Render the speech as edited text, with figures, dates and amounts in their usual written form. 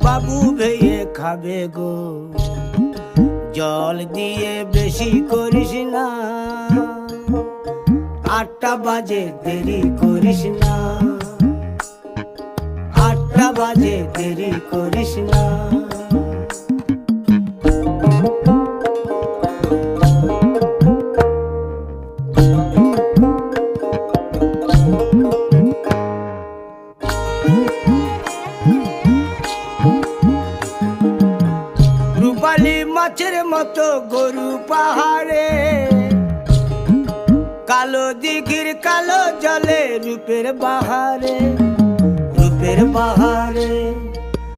বাবু ভেয়ে খাবে গো। জল দিয়ে বেশি করিস না, 8টা বাজে দেরি করিস না, 8টা বাজে দেরি করিস না। রূপালী মাছের মতো গরু পাহাড়ে, কালো দিঘির কালো জলে রূপের বাহারে, রূপের বাহারে।